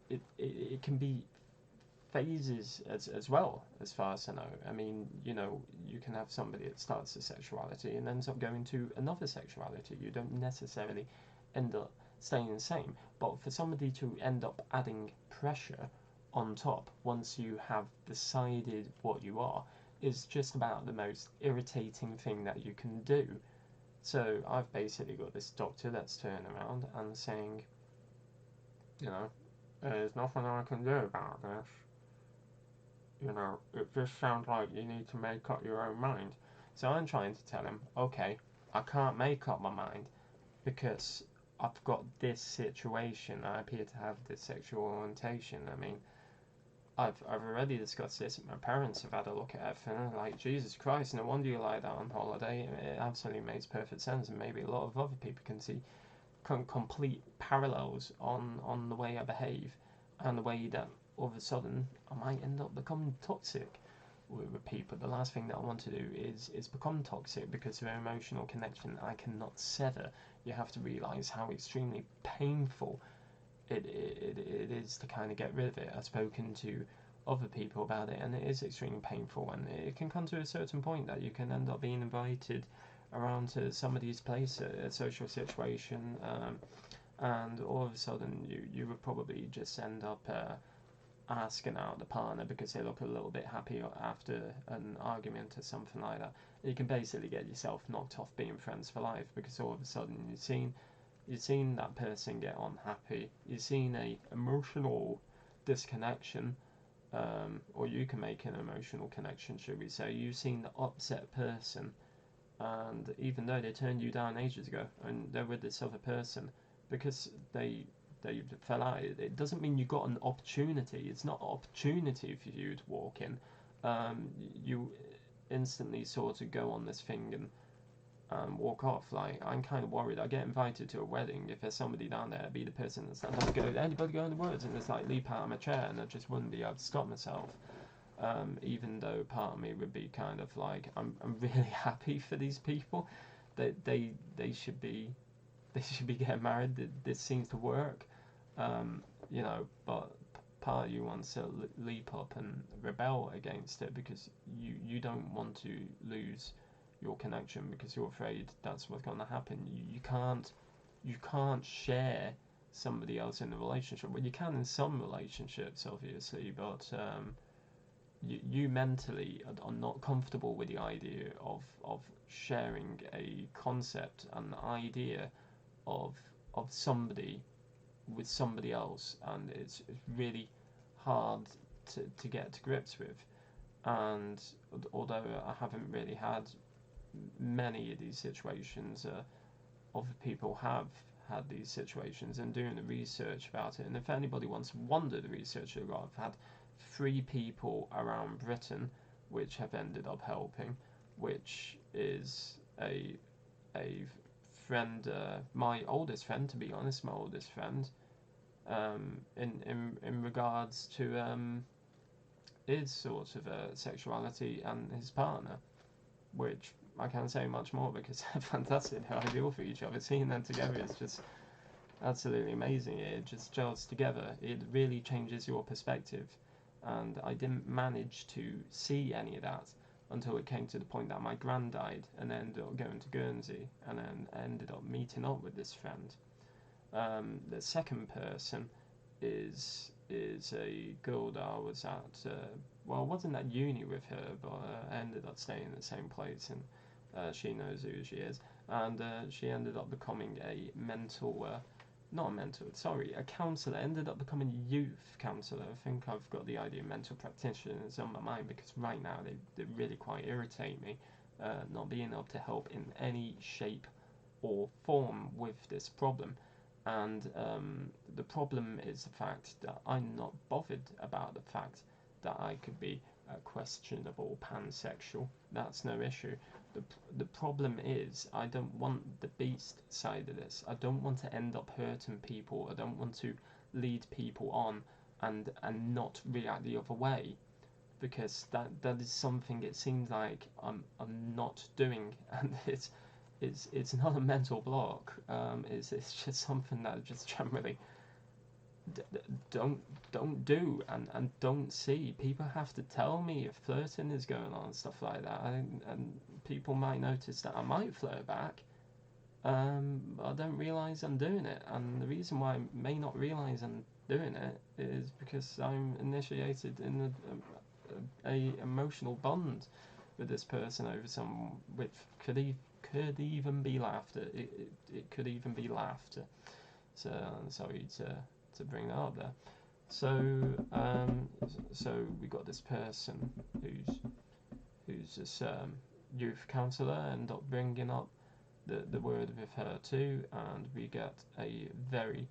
it can be phases as well, as far as I know. I mean, you know, you can have somebody that starts a sexuality and ends up going to another sexuality. You don't necessarily end up staying the same. But for somebody to end up adding pressure on top once you have decided what you are is just about the most irritating thing that you can do. So I've basically got this doctor that's turning around and saying, you know, there's nothing I can do about this. You know, it just sounds like you need to make up your own mind. So I'm trying to tell him, okay, I can't make up my mind because I've got this situation. I appear to have this sexual orientation. I mean, I've already discussed this. My parents have had a look at everything. And like, Jesus Christ, no wonder you like that on holiday. It absolutely makes perfect sense, and maybe a lot of other people can see complete parallels on the way I behave and the way that all of a sudden I might end up becoming toxic with people. The last thing that I want to do is become toxic because of an emotional connection I cannot sever. You have to realise how extremely painful it is to kind of get rid of it. I've spoken to other people about it, and it is extremely painful, and it can come to a certain point that you can end up being invited around to somebody's place, a social situation, and all of a sudden you would probably just end up asking out the partner because they look a little bit happy after an argument or something like that. You can basically get yourself knocked off being friends for life because all of a sudden you've seen that person get unhappy, you've seen a emotional disconnection, or you can make an emotional connection, should we say. You've seen the upset person, and even though they turned you down ages ago and they're with this other person because they fell out, it doesn't mean you got an opportunity. It's not an opportunity for you to walk in. You instantly sort of go on this thing and walk off. Like, I'm kind of worried. I get invited to a wedding. If there's somebody down there, I'd be the person that stands up and go, anybody go in the woods? And it's like, leap out of my chair, and I just wouldn't be able to stop myself. Even though part of me would be kind of like, I'm really happy for these people. They should be getting married. This seems to work. You know, but part of you wants to leap up and rebel against it because you don't want to lose your connection because you're afraid that's what's going to happen. You can't share somebody else in the relationship. Well, you can in some relationships, obviously, but you mentally are not comfortable with the idea of sharing a concept, an idea of somebody with somebody else, and it's really hard to get to grips with. And although I haven't really had many of these situations, other people have had these situations and doing the research about it. And if anybody wants to wonder the research I've got, I've had 3 people around Britain which have ended up helping, which is a friend, my oldest friend, to be honest, my oldest friend, in regards to his sort of sexuality and his partner, which I can't say much more because they're fantastic, they're ideal for each other. Seeing them together is just absolutely amazing. It just gels together. It really changes your perspective, and I didn't manage to see any of that until it came to the point that my gran died, and then ended up going to Guernsey, and then ended up meeting up with this friend. The second person is a girl that I was at. Well, I wasn't at uni with her, but I ended up staying in the same place, and she knows who she is, and she ended up becoming a mental. Not a mentor, sorry, a counsellor. Ended up becoming a youth counsellor. I think I've got the idea of mental practitioners on my mind because right now they really quite irritate me, not being able to help in any shape or form with this problem. And the problem is the fact that I'm not bothered about the fact that I could be a questionable pansexual. That's no issue. The problem is I don't want the beast side of this. I don't want to end up hurting people. I don't want to lead people on and not react the other way, because that is something it seems like I'm not doing, and it's not a mental block. It's just something that just generally don't do, and don't see. People have to tell me if flirting is going on and stuff like that, and people might notice that I might flirt back, but I don't realise I'm doing it. And the reason why I may not realise I'm doing it is because I'm initiated in a emotional bond with this person over some, which could even be laughter. It could even be laughter. So I'm sorry to bring that up there. So so we got this person who's this youth counsellor, end up bringing up the word with her too, and we get a very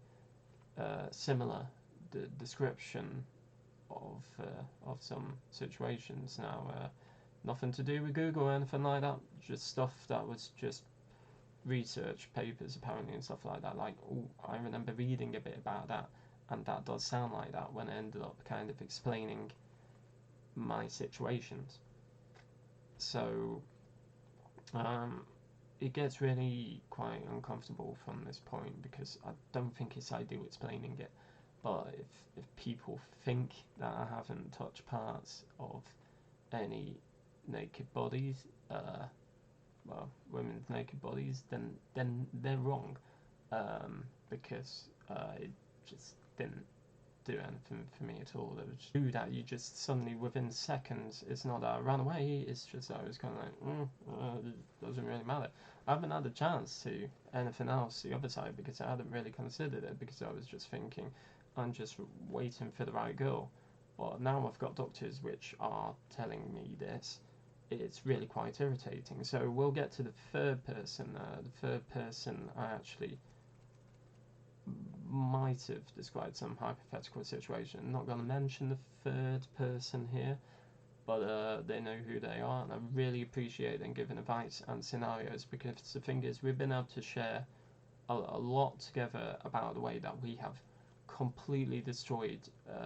similar description of some situations. Now, nothing to do with Google or anything like that. Just stuff that was just research papers apparently and stuff like that. Like, oh, I remember reading a bit about that, and that does sound like that when I ended up kind of explaining my situations. So, it gets really quite uncomfortable from this point because I don't think it's ideal explaining it. But if people think that I haven't touched parts of any naked bodies, well, women's naked bodies, then they're wrong, because it just didn't do anything for me at all. It was do that you just suddenly within seconds. It's not that I ran away. It's just that I was kind of like, it doesn't really matter. I haven't had a chance to anything else the other side because I hadn't really considered it because I was just thinking I'm just waiting for the right girl. But now I've got doctors which are telling me this. It's really quite irritating. So we'll get to the third person. The third person I actually might have described some hypothetical situation. I'm not going to mention the third person here, but they know who they are, and I really appreciate them giving advice and scenarios because the thing is, we've been able to share a lot together about the way that we have completely destroyed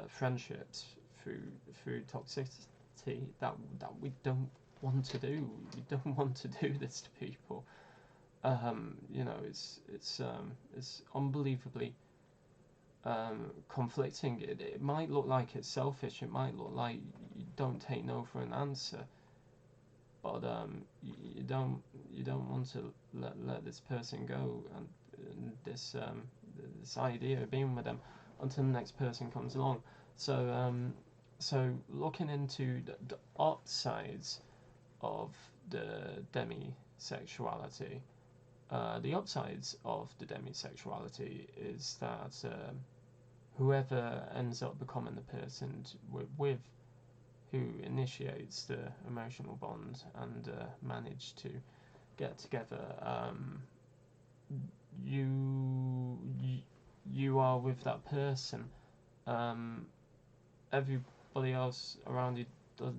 friendships through toxicity that we don't want to do. We don't want to do this to people. You know, it's unbelievably conflicting. It might look like it's selfish. It might look like you don't take no for an answer, but you don't want to let this person go and this idea of being with them until the next person comes along. So so looking into the upsides of the demisexuality. The upsides of the demisexuality is that whoever ends up becoming the person with who initiates the emotional bond and manage to get together, you you are with that person. Um, Everybody else around you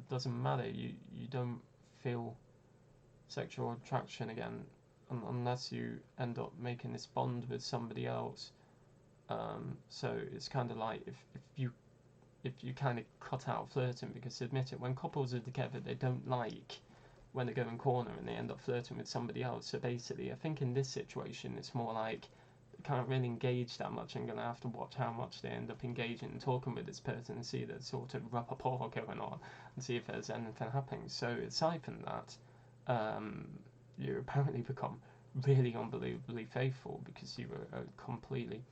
doesn't matter. You don't feel sexual attraction again unless you end up making this bond with somebody else. So it's kind of like if you kind of cut out flirting, because admit it, when couples are together, they don't like when they go in corner and they end up flirting with somebody else. So basically, I think in this situation, it's more like they can't really engage that much. I'm going to have to watch how much they end up engaging and talking with this person and see the sort of rapport going on and see if there's anything happening. So aside from that, you apparently become really unbelievably faithful because you are completely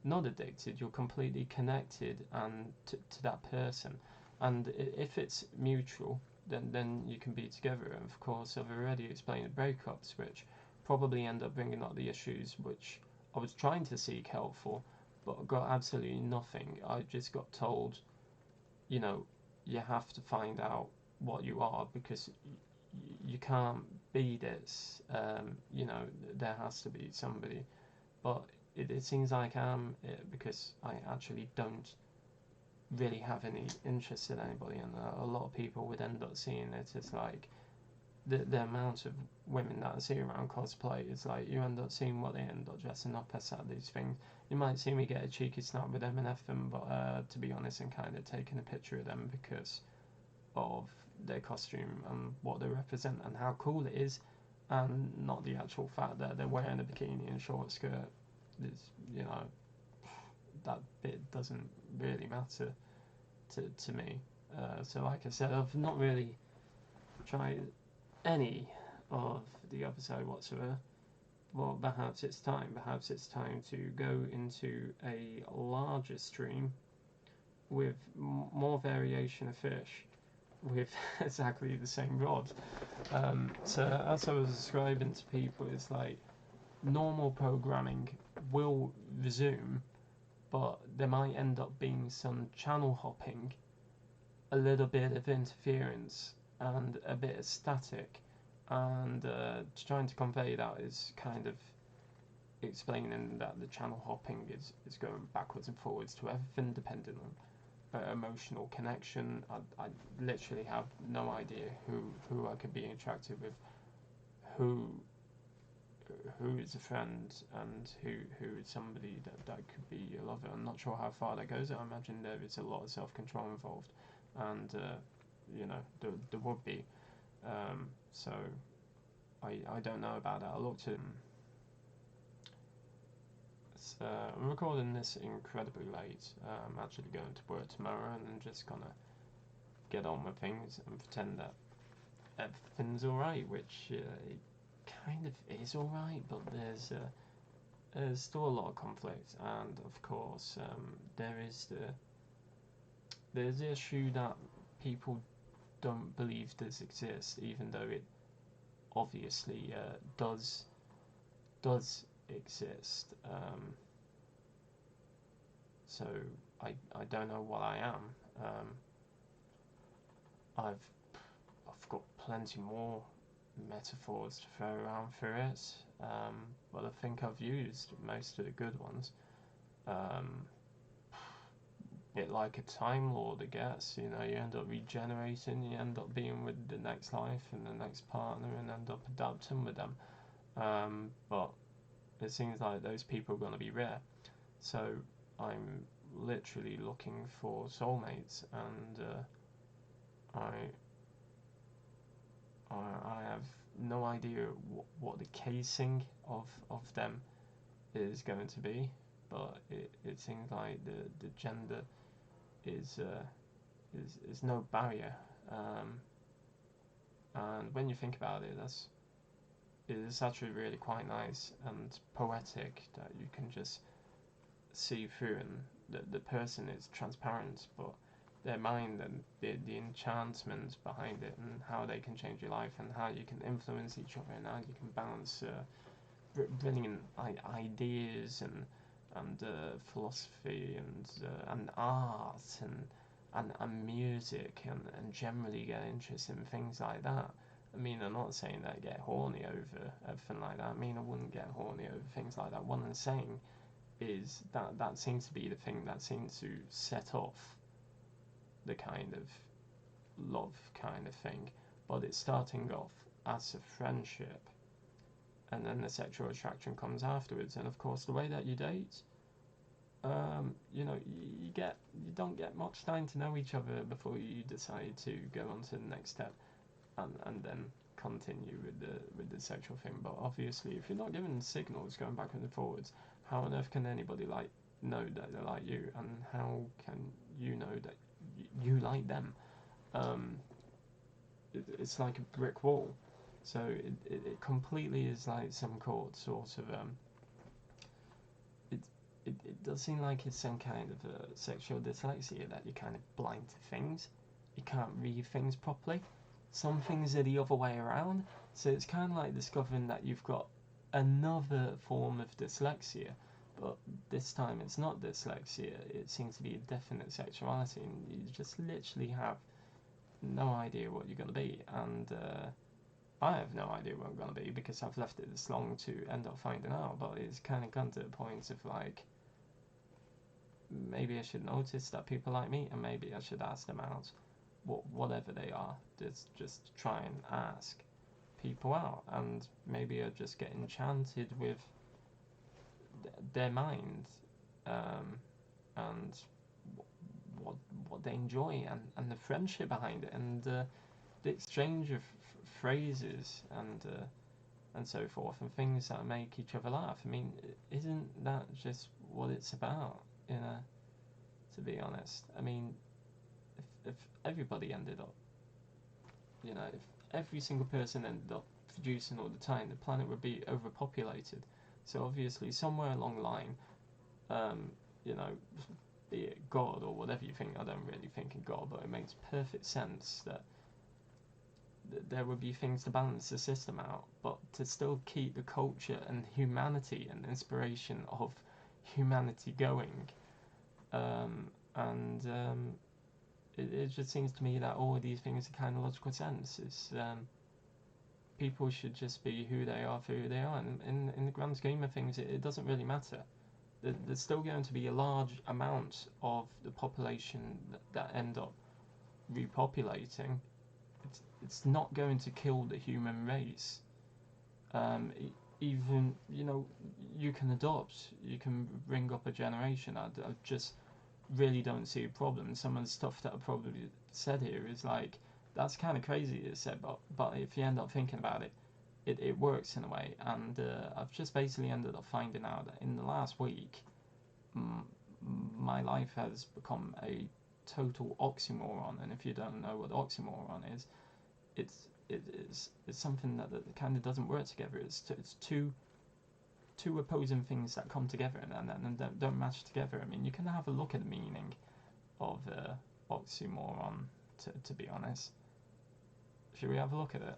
not addicted, you're completely connected and to that person. And if it's mutual, then you can be together. And of course, I've already explained breakups, which probably end up bringing up the issues which I was trying to seek help for, but got absolutely nothing. I just got told, you know, you have to find out what you are because you can't be this. You know, there has to be somebody, but it seems like I am because I actually don't really have any interest in anybody, and a lot of people would end up seeing it as like the amount of women that I see around cosplay is like you end up seeing what they end up dressing up as at these things. You might see me get a cheeky snap with them and everything, but to be honest, I'm kind of taking a picture of them because of their costume and what they represent and how cool it is, and not the actual fact that they're wearing a bikini and short skirt. It's, you know, that bit doesn't really matter to me. So like I said, I've not really tried any of the other side whatsoever. Well, perhaps it's time. Perhaps it's time to go into a larger stream with more variation of fish with exactly the same rod. So as I was describing to people, it's like normal programming will resume, but there might end up being some channel hopping, a little bit of interference, and a bit of static. And trying to convey that is kind of explaining that the channel hopping is going backwards and forwards to everything depending on emotional connection. I literally have no idea who I could be interactive with, who who is a friend, and who is somebody that could be a lover. I'm not sure how far that goes. I imagine there is a lot of self-control involved, and there would be. So I don't know about that. I looked at. I'm recording this incredibly late. I'm actually going to work tomorrow, and I'm just gonna get on with things and pretend that everything's alright, which it kind of is alright, but there's still a lot of conflict, and of course there's the issue that people don't believe this exists, even though it obviously does exist. So I don't know what I am. I've I've got plenty more metaphors to throw around for it, but I think I've used most of the good ones. Um, Bit like a Time Lord, I guess. You know, you end up regenerating, you end up being with the next life and the next partner, and end up adapting with them. But it seems like those people are going to be rare. So I'm literally looking for soulmates, and I I have no idea what the casing of them is going to be, but it seems like the gender is is no barrier. Um, and when you think about it, it's actually really quite nice and poetic that you can just see through, and the person is transparent, but their mind and the enchantment behind it, and how they can change your life, and how you can influence each other, and how you can balance brilliant ideas and philosophy and art and music and generally get interested in things like that. I mean, I'm not saying that I get horny over everything like that. I mean, I wouldn't get horny over things like that. What I'm saying is that seems to be the thing that seems to set off the kind of love kind of thing. But it's starting off as a friendship, and then the sexual attraction comes afterwards. And of course, the way that you date, you don't get much time to know each other before you decide to go on to the next step, and then continue with the sexual thing. But obviously, if you're not given signals going backwards and forwards, how on earth can anybody know that they like you, and how can you know that you like them? Um, it's like a brick wall. So it completely is like some sort of it does seem like it's some kind of a sexual dyslexia, that you're kind of blind to things. You can't read things properly. Some things are the other way around. So it's kind of like discovering that you've got another form of dyslexia, but this time it's not dyslexia. It seems to be a definite sexuality, and you just literally have no idea what you're going to be. And I have no idea what I'm going to be, because I've left it this long to end up finding out. But it's kind of gone to the point of like, maybe I should notice that people like me, and maybe I should ask them out. Whatever they are, just try and ask people out, and maybe I just get enchanted with their mind, um, and what what they enjoy, and the friendship behind it, and the exchange of phrases and so forth, and things that make each other laugh. I mean, isn't that just what it's about? You know, to be honest. I mean, if everybody ended up, you know, if every single person ended up producing all the time, the planet would be overpopulated. So obviously, somewhere along the line, um, you know, be it God or whatever you think, I don't really think in God, but it makes perfect sense that there would be things to balance the system out, but to still keep the culture and humanity and inspiration of humanity going. And it just seems to me that all of these things are kind of logical sense. People should just be who they are for who they are, and in the grand scheme of things, it doesn't really matter. There's still going to be a large amount of the population that end up repopulating. It's not going to kill the human race. Even, you know, you can adopt, you can bring up a generation. I just really don't see a problem. Some of the stuff that I probably said here is like, that's kind of crazy to say, but if you end up thinking about it, it works in a way. And I've just basically ended up finding out that in the last week, mm, my life has become a total oxymoron. And if you don't know what oxymoron is, it's something that kind of doesn't work together. It's two opposing things that come together and don't match together. I mean, you can have a look at the meaning of oxymoron. To be honest, should we have a look at it?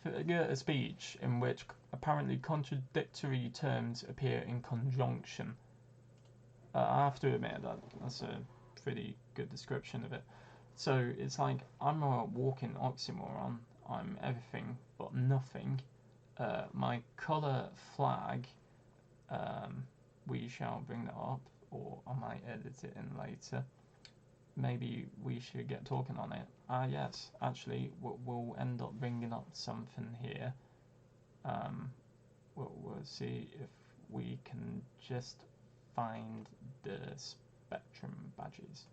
Figure a speech in which apparently contradictory terms appear in conjunction. I have to admit that's a pretty good description of it. So it's like, I'm a walking oxymoron. I'm everything but nothing. My colour flag, we shall bring that up, or I might edit it in later. Maybe we should get talking on it. Yes, actually, we'll end up bringing up something here. We'll see if we can just find the spectrum badges.